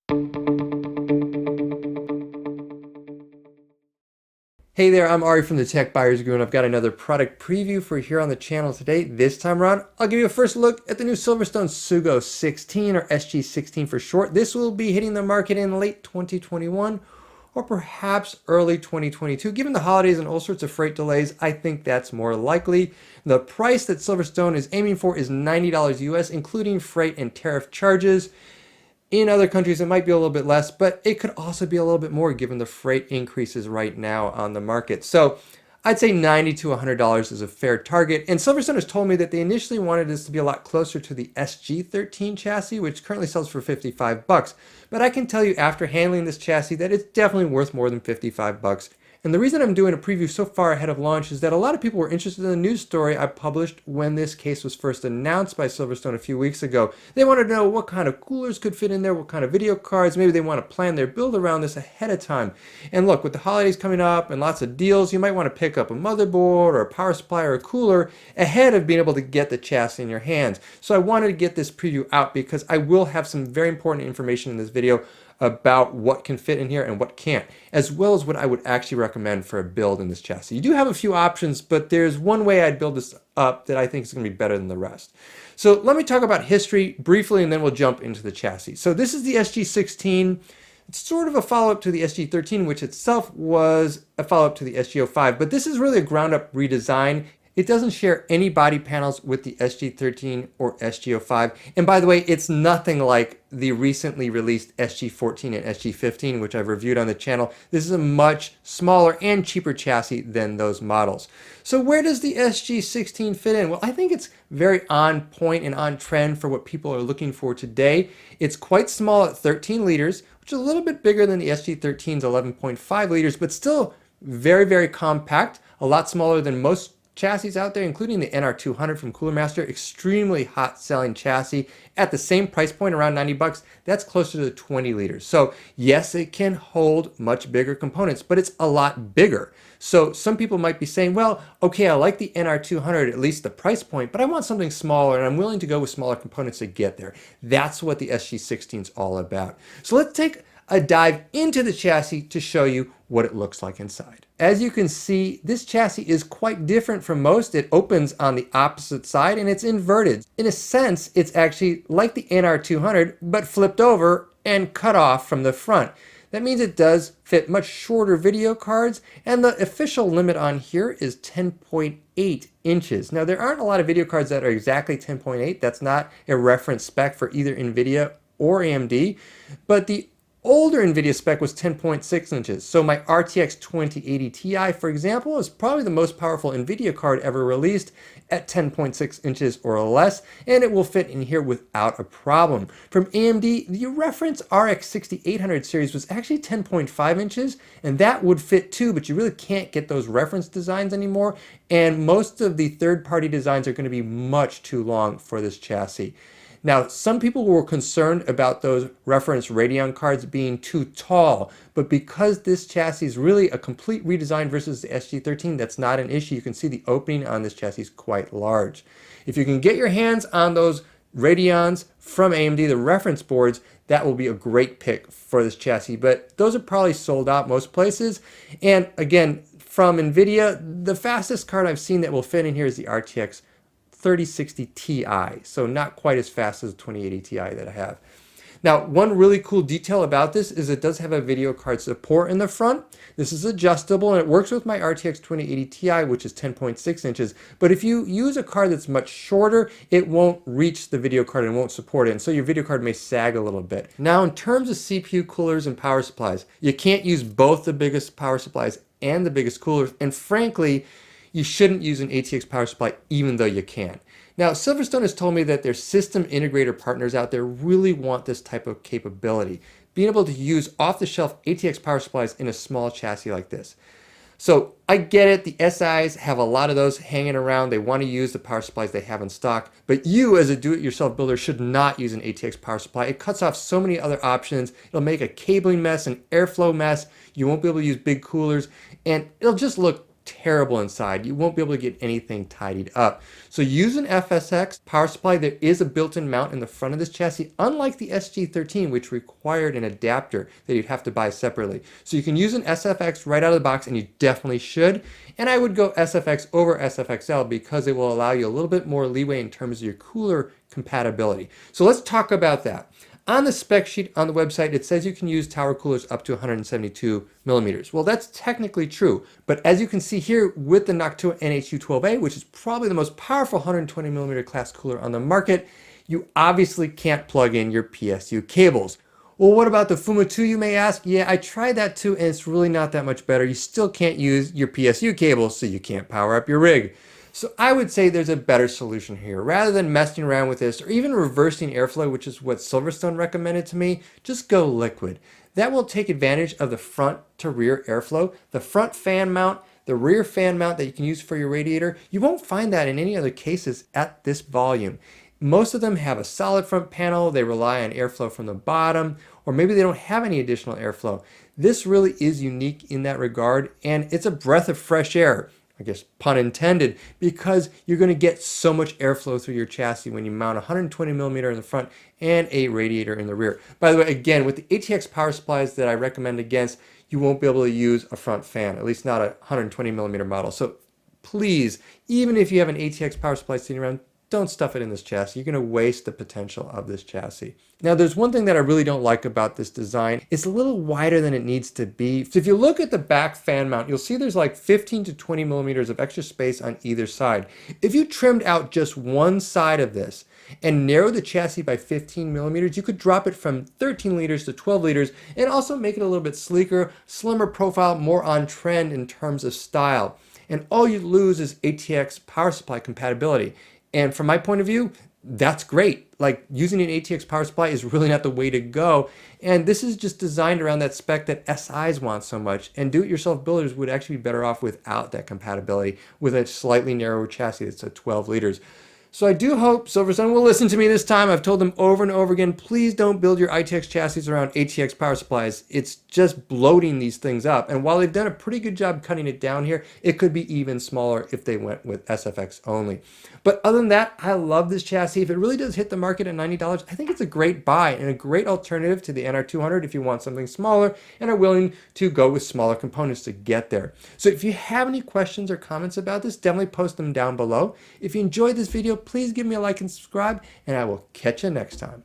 Hey there, I'm Ari from the Tech Buyers Guru, and I've got another product preview for you here on the channel today. This time around, I'll give you a first look at the new SilverStone Sugo 16, or SG16 for short. This will be hitting the market in late 2021 or perhaps early 2022. Given the holidays and all sorts of freight delays, I think that's more likely. The price that SilverStone is aiming for is $90 US, including freight and tariff charges. In other countries, it might be a little bit less, but it could also be a little bit more given the freight increases right now on the market. So I'd say $90 to $100 is a fair target. And Silverstone has told me that they initially wanted this to be a lot closer to the SG13 chassis, which currently sells for $55. But I can tell you after handling this chassis that it's definitely worth more than $55. And the reason I'm doing a preview so far ahead of launch is that a lot of people were interested in the news story I published when this case was first announced by Silverstone a few weeks ago. They wanted to know what kind of coolers could fit in there, what kind of video cards, maybe they want to plan their build around this ahead of time. And look, with the holidays coming up and lots of deals, you might want to pick up a motherboard or a power supply or a cooler ahead of being able to get the chassis in your hands. So I wanted to get this preview out because I will have some very important information in this video about what can fit in here and what can't, as well as what I would actually recommend for a build in this chassis. You do have a few options, but there's one way I'd build this up that I think is going to be better than the rest. So let me talk about history briefly, and then we'll jump into the chassis. So this is the SG16. It's sort of a follow-up to the SG13, which itself was a follow-up to the SG05, but this is really a ground-up redesign. It doesn't share any body panels with the SG13 or SG05. And by the way, it's nothing like the recently released SG14 and SG15, which I've reviewed on the channel. This is a much smaller and cheaper chassis than those models. So where does the SG16 fit in? Well, I think it's very on point and on trend for what people are looking for today. It's quite small at 13 liters, which is a little bit bigger than the SG13's 11.5 liters, but still very, very compact, a lot smaller than most chassis out there, including the NR200 from Cooler Master. Extremely hot selling chassis at the same price point, around $90. That's closer to 20 liters. So yes, it can hold much bigger components, but it's a lot bigger. So some people might be saying, well, okay, I like the NR200, at least the price point, but I want something smaller and I'm willing to go with smaller components to get there. That's what the SG16 is all about. So let's take a dive into the chassis to show you what it looks like inside. As you can see, this chassis is quite different from most. It opens on the opposite side and it's inverted. In a sense, it's actually like the NR200, but flipped over and cut off from the front. That means it does fit much shorter video cards, and the official limit on here is 10.8 inches. Now, there aren't a lot of video cards that are exactly 10.8. That's not a reference spec for either NVIDIA or AMD, but the older NVIDIA spec was 10.6 inches. So my RTX 2080 Ti, for example, is probably the most powerful NVIDIA card ever released at 10.6 inches or less, and it will fit in here without a problem. From AMD, the reference RX 6800 series was actually 10.5 inches, and that would fit too, but you really can't get those reference designs anymore, and most of the third-party designs are going to be much too long for this chassis. Now, some people were concerned about those reference Radeon cards being too tall, but because this chassis is really a complete redesign versus the SG13, that's not an issue. You can see the opening on this chassis is quite large. If you can get your hands on those Radeons from AMD, the reference boards, that will be a great pick for this chassis, but those are probably sold out most places. And again, from NVIDIA, the fastest card I've seen that will fit in here is the RTX 3060 Ti, so not quite as fast as the 2080 Ti that I have. Now, one really cool detail about this is it does have a video card support in the front. This is adjustable and it works with my RTX 2080 Ti, which is 10.6 inches. But if you use a card that's much shorter, it won't reach the video card and won't support it. And so your video card may sag a little bit. Now, in terms of CPU coolers and power supplies, you can't use both the biggest power supplies and the biggest coolers. And frankly, you shouldn't use an ATX power supply even though you can. Now, Silverstone has told me that their system integrator partners out there really want this type of capability, being able to use off-the-shelf ATX power supplies in a small chassis like this. So I get it, the SIs have a lot of those hanging around. They want to use the power supplies they have in stock, but you as a do-it-yourself builder should not use an ATX power supply. It cuts off so many other options. It'll make a cabling mess, an airflow mess. You won't be able to use big coolers, and it'll just look terrible inside. You won't be able to get anything tidied up. So use an FSX power supply. There is a built-in mount in the front of this chassis, unlike the SG13, which required an adapter that you'd have to buy separately. So you can use an SFX right out of the box, and you definitely should. And I would go SFX over SFXL because it will allow you a little bit more leeway in terms of your cooler compatibility. So let's talk about that. On the spec sheet on the website, it says you can use tower coolers up to 172 millimeters. Well, that's technically true, but as you can see here with the Noctua NHU12A, which is probably the most powerful 120 millimeter class cooler on the market, you obviously can't plug in your PSU cables. Well, what about the Fuma 2, you may ask? Yeah, I tried that too, and it's really not that much better. You still can't use your PSU cables, so you can't power up your rig. So I would say there's a better solution here. Rather than messing around with this or even reversing airflow, which is what SilverStone recommended to me, just go liquid. That will take advantage of the front to rear airflow, the front fan mount, the rear fan mount that you can use for your radiator. You won't find that in any other cases at this volume. Most of them have a solid front panel. They rely on airflow from the bottom, or maybe they don't have any additional airflow. This really is unique in that regard, and it's a breath of fresh air. I guess pun intended, because you're going to get so much airflow through your chassis when you mount 120 millimeter in the front and a radiator in the rear. By the way, again, with the ATX power supplies that I recommend against, you won't be able to use a front fan, at least not a 120 millimeter model. So please, even if you have an ATX power supply sitting around, don't stuff it in this chassis. You're going to waste the potential of this chassis. Now, there's one thing that I really don't like about this design. It's a little wider than it needs to be. So if you look at the back fan mount, you'll see there's like 15 to 20 millimeters of extra space on either side. If you trimmed out just one side of this and narrowed the chassis by 15 millimeters, you could drop it from 13 liters to 12 liters and also make it a little bit sleeker, slimmer profile, more on trend in terms of style. And all you lose is ATX power supply compatibility. And from my point of view, that's great. Like, using an ATX power supply is really not the way to go. And this is just designed around that spec that SIs want so much. And do-it-yourself builders would actually be better off without that compatibility with a slightly narrower chassis that's at 12 liters. So I do hope SilverStone will listen to me this time. I've told them over and over again, please don't build your ITX chassis around ATX power supplies. It's just bloating these things up. And while they've done a pretty good job cutting it down here, it could be even smaller if they went with SFX only. But other than that, I love this chassis. If it really does hit the market at $90, I think it's a great buy and a great alternative to the NR200 if you want something smaller and are willing to go with smaller components to get there. So if you have any questions or comments about this, definitely post them down below. If you enjoyed this video, please give me a like and subscribe, and I will catch you next time.